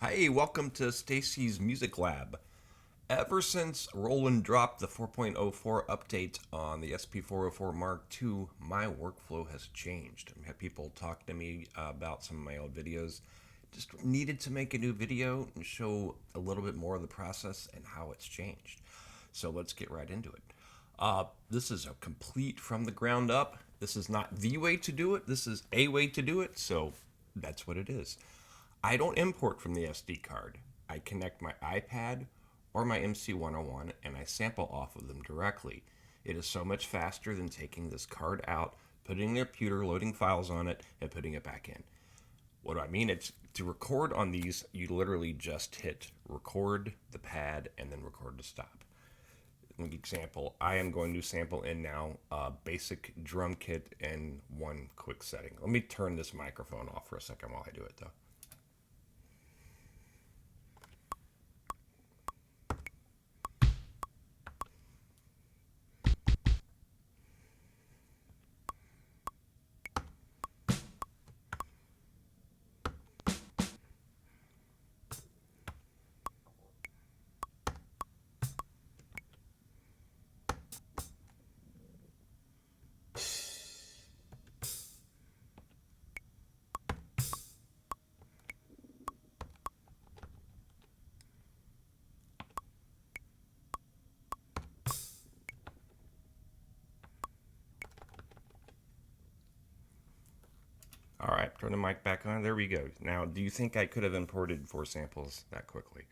Hey, welcome to Stacy's Music Lab. Ever since Roland dropped the 4.04 update on the SP404 Mark II, my workflow has changed. I've had people talk to me about some of my old videos. Just needed to make a new video and show a little bit more of the process and how it's changed. So let's get right into it. This is a complete from the ground up. This is not the way to do it. This is a way to do it. So that's what it is. I don't import from the SD card. I connect my iPad or my MC101 and I sample off of them directly. It is so much faster than taking this card out, putting it in the computer, loading files on it, and putting it back in. What do I mean? It's to record on these, you literally just hit record the pad and then record to stop. An example, I am going to sample in now a basic drum kit in one quick setting. Let me turn this microphone off for a second while I do it though. All right, turn the mic back on. There we go. Now, do you think I could have imported 4 samples that quickly?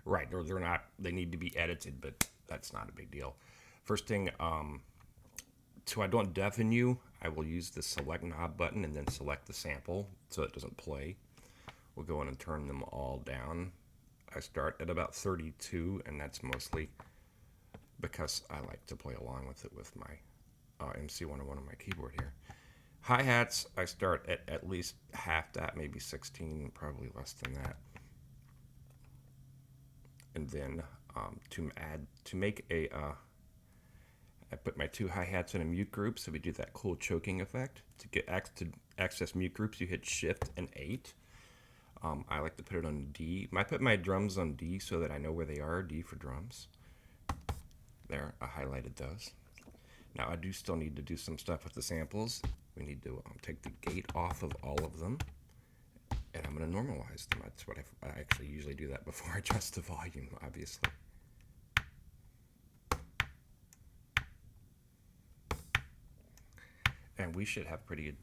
Right, they're not. They need to be edited, but that's not a big deal. First thing, so I don't deafen you, I will use the select knob button and then select the sample so it doesn't play. We'll go in and turn them all down. I start at about 32, and that's mostly because I like to play along with it with my MC101 on my keyboard here. Hi-hats, I start at least half that, maybe 16, probably less than that. And then to make a, I put my 2 hi-hats in a mute group, so we do that cool choking effect. To access mute groups, you hit Shift and 8. I like to put it on D. I put my drums on D so that I know where they are, D for drums. There, I highlighted those. Now I do still need to do some stuff with the samples. We need to take the gate off of all of them, and I'm going to normalize them. That's what I actually usually do that before I adjust the volume, obviously. And we should have pretty good.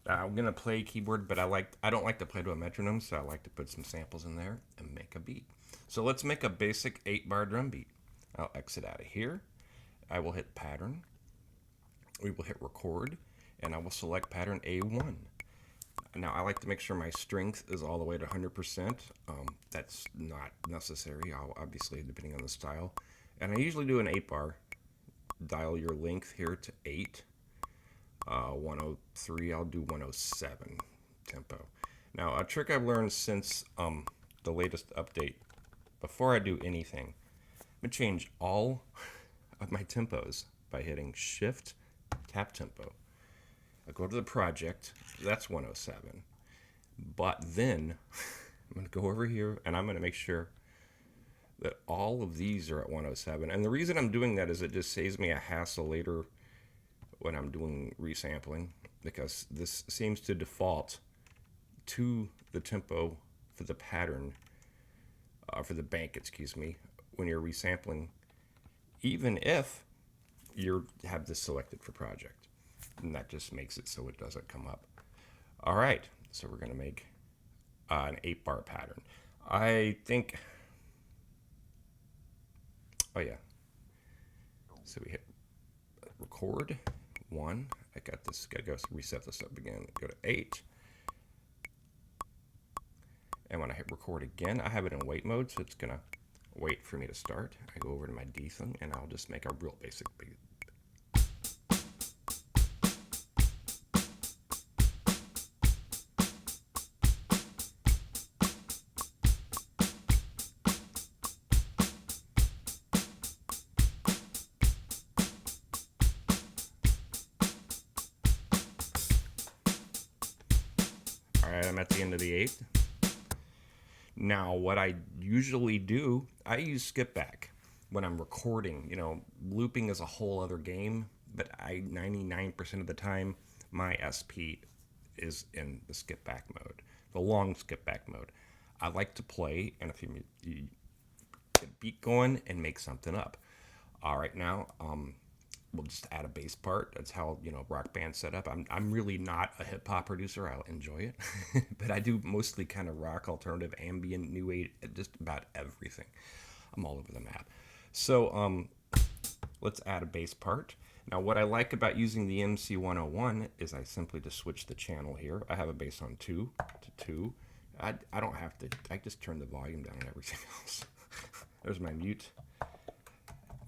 I'm going to play keyboard, but I don't like to play to a metronome, so I like to put some samples in there and make a beat. So let's make a basic 8-bar drum beat. I'll exit out of here. I will hit pattern. We will hit record, and I will select pattern A1. Now I like to make sure my strength is all the way to 100%. That's not necessary, obviously, depending on the style. And I usually do an 8-bar. Dial your length here to 8. 103, I'll do 107 tempo. Now a trick I've learned since the latest update, before I do anything, I'm going to change all of my tempos by hitting Shift, tap tempo. I go to the project, that's 107. But then I'm going to go over here and I'm going to make sure that all of these are at 107. And the reason I'm doing that is it just saves me a hassle later when I'm doing resampling, because this seems to default to the tempo for the pattern, for the bank, excuse me, when you're resampling, even if you have this selected for project. And that just makes it so it doesn't come up. All right, so we're going to make an 8-bar pattern. I think, oh yeah, so we hit record 1. I got this, gotta go reset this up again, go to 8. And when I hit record again, I have it in wait mode, so it's gonna wait for me to start. I go over to my D thing and I'll just make a real basic beat. All right, I'm at the end of the 8th. Now, what I usually do, I use skipback when I'm recording. You know, looping is a whole other game, but 99% of the time, my SP is in the skipback mode, the long skipback mode. I like to play, and if you get a beat going and make something up. All right, now we'll just add a bass part. That's how, you know, rock band set up. I'm really not a hip hop producer. I'll enjoy it, but I do mostly kind of rock, alternative, ambient, new age, just about everything. I'm all over the map. So let's add a bass part. Now, what I like about using the MC101 is I simply just switch the channel here. I have a bass on 2 to 2. I don't have to. I just turn the volume down on everything else. There's my mute.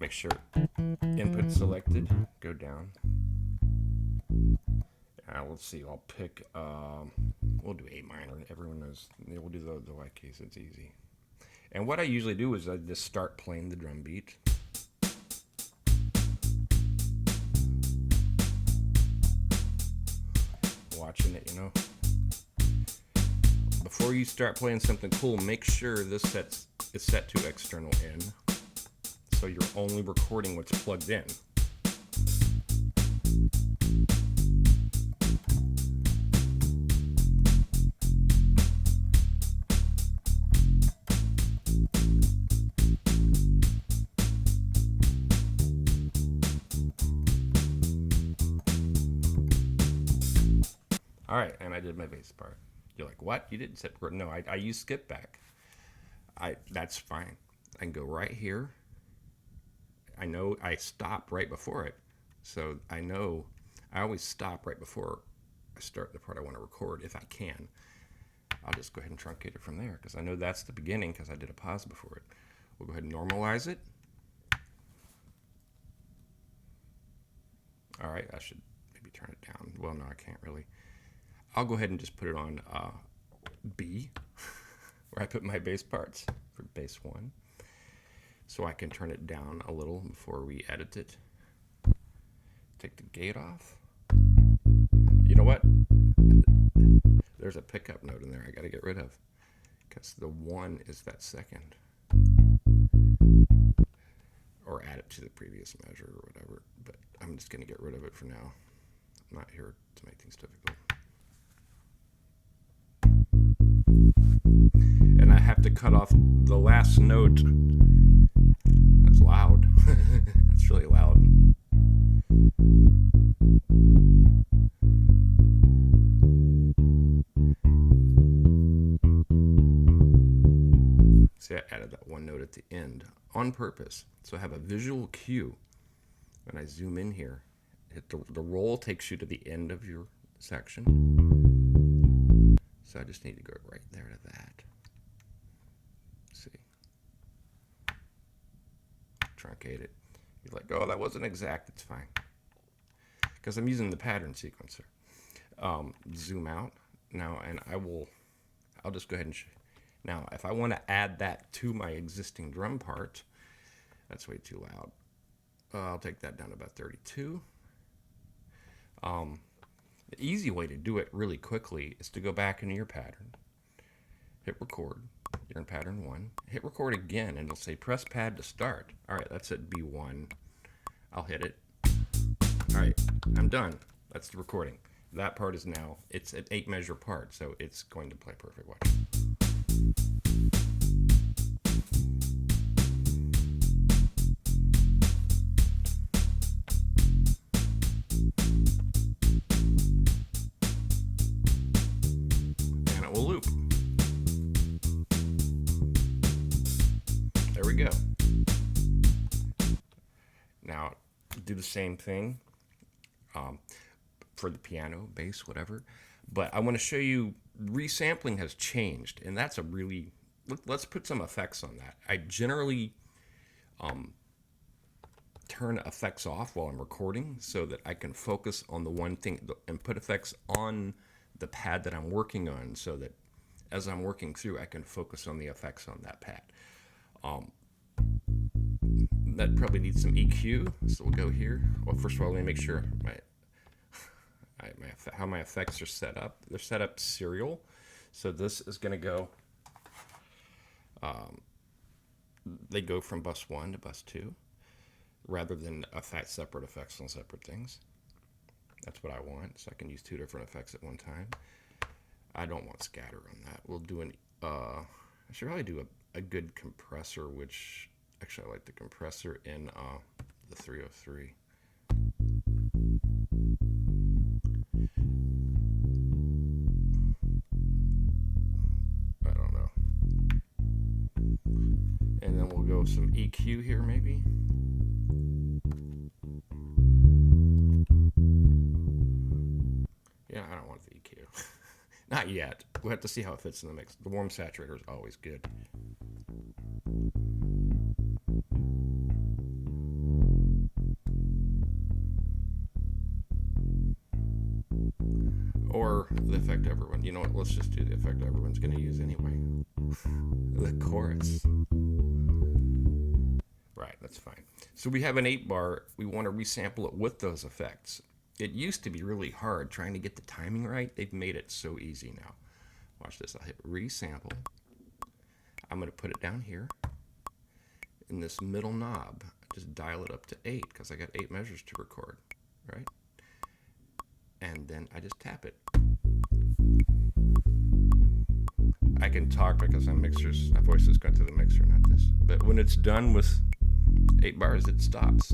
Make sure input selected, go down. Let's see, I'll pick, we'll do A minor. Everyone knows, we'll do the white case, it's easy. And what I usually do is I just start playing the drum beat. Watching it, you know. Before you start playing something cool, make sure this is set to external in. So you're only recording what's plugged in. All right, and I did my bass part. You're like, what? You didn't set record? No, I use skipback. That's fine. I can go right here. I know I stop right before it. So I know I always stop right before I start the part I want to record if I can. I'll just go ahead and truncate it from there because I know that's the beginning because I did a pause before it. We'll go ahead and normalize it. All right, I should maybe turn it down. Well, no, I can't really. I'll go ahead and just put it on B, where I put my bass parts for bass 1. So I can turn it down a little before we edit it. Take the gate off. You know what? There's a pickup note in there I gotta get rid of because the 1 is that second. Or add it to the previous measure or whatever, but I'm just gonna get rid of it for now. I'm not here to make things difficult. And I have to cut off the last note. That's loud. That's really loud. See, I added that one note at the end on purpose. So I have a visual cue. When I zoom in here, hit the roll takes you to the end of your section. So I just need to go right there to that. Let's see. Truncate it. You're like, oh, that wasn't exact. It's fine. Because I'm using the pattern sequencer. Zoom out. Now, and I'll just go ahead and now, if I want to add that to my existing drum part, that's way too loud. I'll take that down to about 32. The easy way to do it really quickly is to go back into your pattern, hit record, you're in pattern 1, hit record again, and it'll say press pad to start. All right, that's at B1. I'll hit it. All right, I'm done. That's the recording. That part is now, it's an 8 measure part, so it's going to play perfect. Watch. And it will loop. There we go. Now, do the same thing for the piano, bass, whatever. But I want to show you resampling has changed, and that's a really, let's put some effects on that. I generally turn effects off while I'm recording so that I can focus on the one thing and put effects on the pad that I'm working on so that as I'm working through, I can focus on the effects on that pad. That probably needs some EQ, so we'll go here. Well, first of all, let me make sure how my effects are set up. They're set up serial. So this is going to go, they go from bus 1 to bus 2 rather than separate effects on separate things. That's what I want, so I can use 2 different effects at one time. I don't want scatter on that. We'll do I should probably do a good compressor, which actually I like the compressor in the 303. I don't know. And then we'll go some EQ here maybe. Yeah, I don't want the EQ. Not yet. We'll have to see how it fits in the mix. The warm saturator is always good. Or the effect everyone. You know what? Let's just do the effect everyone's going to use anyway. The chorus. Right, that's fine. So we have an 8-bar. We want to resample it with those effects. It used to be really hard trying to get the timing right. They've made it so easy now. Watch this. I'll hit resample. I'm going to put it down here in this middle knob. Just dial it up to 8 because I got 8 measures to record, right? And then I just tap it. I can talk because my voice is going through the mixer, not this. But when it's done with 8 bars, it stops.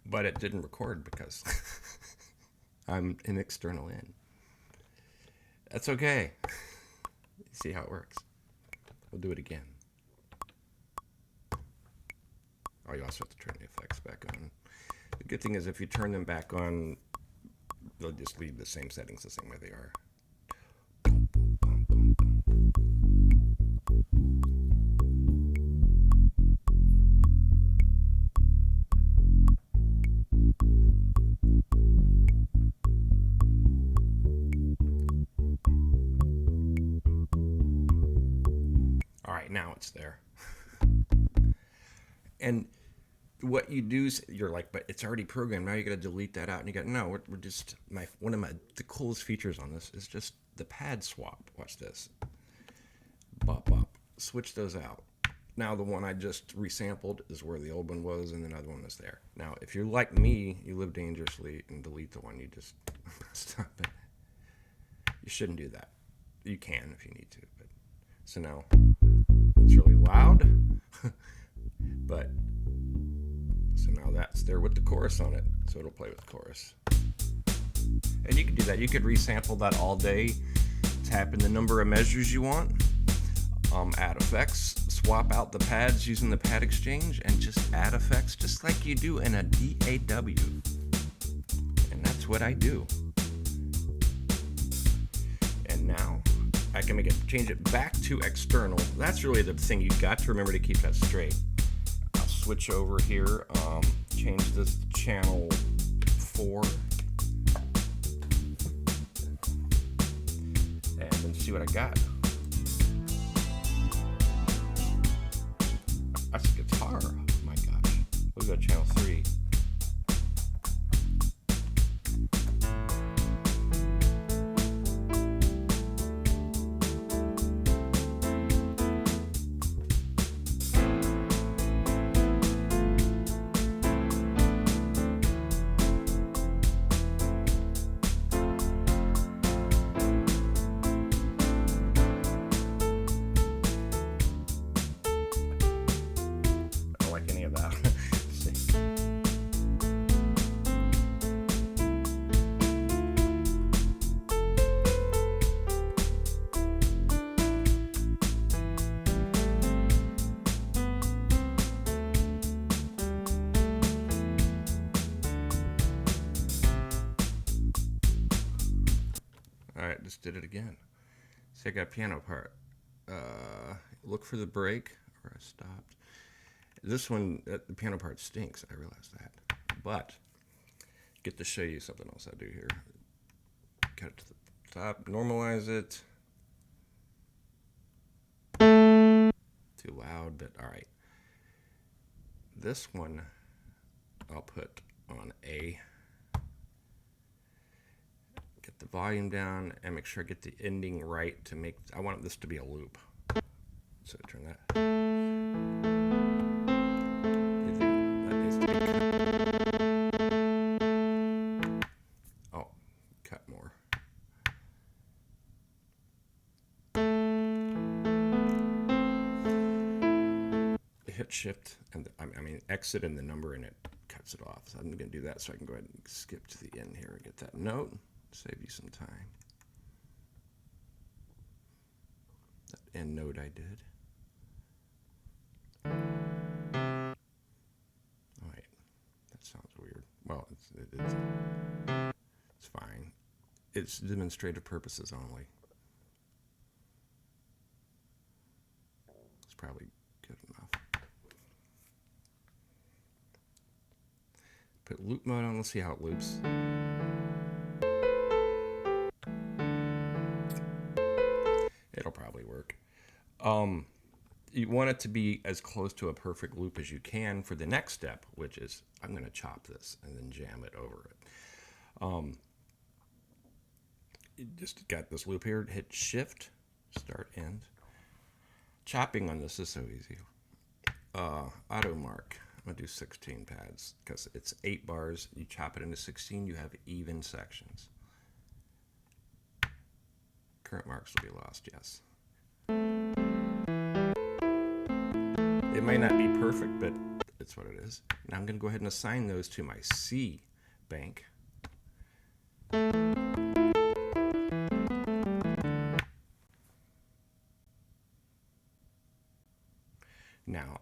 But it didn't record because I'm an external in. That's okay. See how it works. We'll do it again. Oh, you also have to turn the effects back on. The good thing is if you turn them back on, they'll just leave the same settings the same way they are. All right, now it's there. And what you do is you're like, but it's already programmed. Now you got to delete that out. And you got, no, we're just, one of the coolest features on this is just the pad swap. Watch this. Bop, bop. Switch those out. Now the one I just resampled is where the old one was, and the other one is there. Now, if you're like me, you live dangerously and delete the one you just stop it. You shouldn't do that. You can if you need to. But so now it's really loud. But so now that's there with the chorus on it, so it'll play with the chorus. And you can do that. You could resample that all day, tap in the number of measures you want, add effects, swap out the pads using the pad exchange, and just add effects just like you do in a DAW. And that's what I do. And now I can change it back to external. That's really the thing. You've got to remember to keep that straight. I'll switch over here, change this to channel 4. And then see what I got. That's a guitar. Oh my gosh. We'll go to channel 3. Alright, just did it again. See, I got a piano part. Look for the break, or I stopped. This one, the piano part stinks, I realize that. But, get to show you something else I do here. Cut it to the top, normalize it. too loud, but all right. This one I'll put on A. Get the volume down and make sure I get the ending right to make, I want this to be a loop. So turn that. That needs to be cut. Oh, cut more. Hit shift and I mean exit in the number and it cuts it off. So I'm going to do that so I can go ahead and skip to the end here and get that note. Save you some time. That end note I did. All right, that sounds weird. Well, it's fine. It's demonstrative purposes only. It's probably good enough. Put loop mode on. Let's see how it loops. It'll probably work. You want it to be as close to a perfect loop as you can for the next step, which is I'm going to chop this and then jam it over it. You just got this loop here. Hit shift, start, end. Chopping on this is so easy. Auto mark. I'm going to do 16 pads because it's 8 bars. You chop it into 16, you have even sections. Current marks will be lost, yes. It may not be perfect, but it's what it is. Now I'm going to go ahead and assign those to my C bank. Now,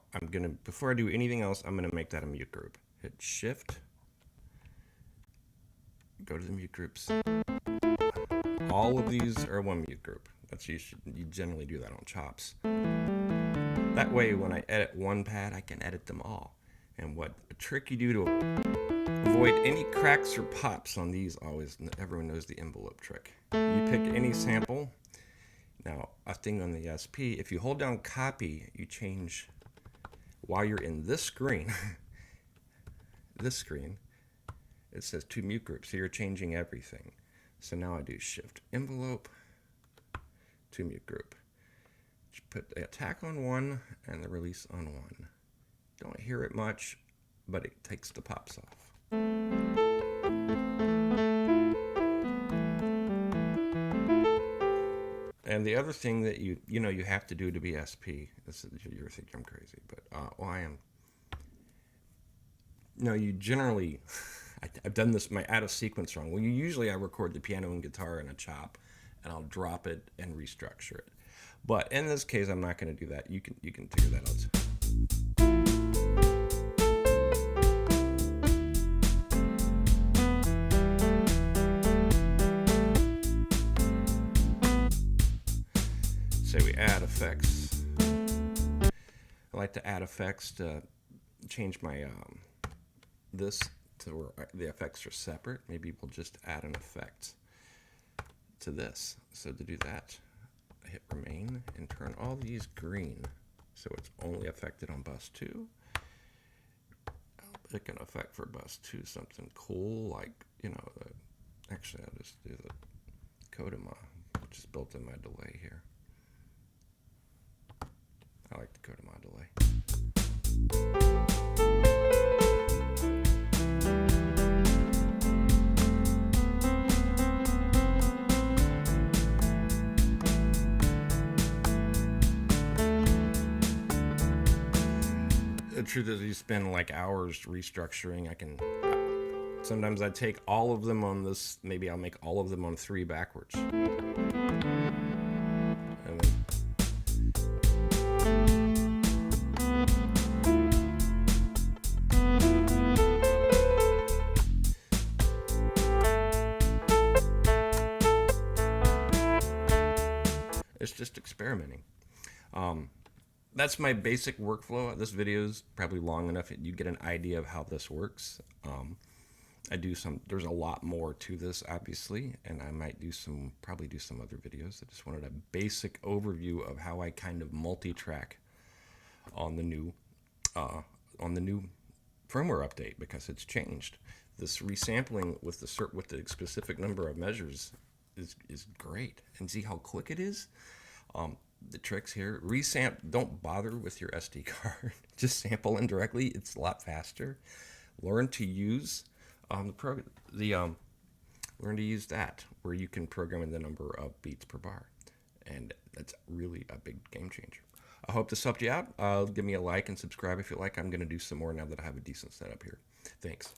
before I do anything else, I'm going to make that a mute group. Hit shift, go to the mute groups. All of these are one mute group. You generally do that on chops. That way, when I edit one pad, I can edit them all. And what a trick you do to avoid any cracks or pops on these, everyone knows the envelope trick. You pick any sample. Now, a thing on the SP, if you hold down copy, you change, while you're in this screen, it says 2 mute groups, so you're changing everything. So now I do shift envelope, 2 mute group. Put the attack on 1 and the release on 1. Don't hear it much, but it takes the pops off. And the other thing that you have to do to be SP, you're thinking I'm crazy, but I am. No, you generally, I've done this, my out of sequence wrong. Well, usually I record the piano and guitar in a chop, and I'll drop it and restructure it. But in this case, I'm not going to do that. You can figure that out. Say we add effects. I like to add effects to change my this to where the effects are separate. Maybe we'll just add an effect to this. So to do that, I hit remain and turn all these green so it's only affected on bus 2. I'll pick an effect for bus 2, something cool like, actually I'll just do the Kodama, which is built in my delay here. I like the Kodama delay. The truth is, you spend like hours restructuring. Sometimes I take all of them on this. Maybe I'll make all of them on 3 backwards. And then it's just experimenting. That's my basic workflow. This video is probably long enough that you get an idea of how this works. There's a lot more to this, obviously, and I might probably do some other videos. I just wanted a basic overview of how I kind of multi-track on the new on the new firmware update because it's changed. This resampling with the specific number of measures is great. And see how quick it is. The tricks here: don't bother with your SD card. Just sample in directly. It's a lot faster. Learn to use learn to use that where you can program in the number of beats per bar, and that's really a big game changer. I hope this helped you out. Give me a like and subscribe if you like. I'm going to do some more now that I have a decent setup here. Thanks.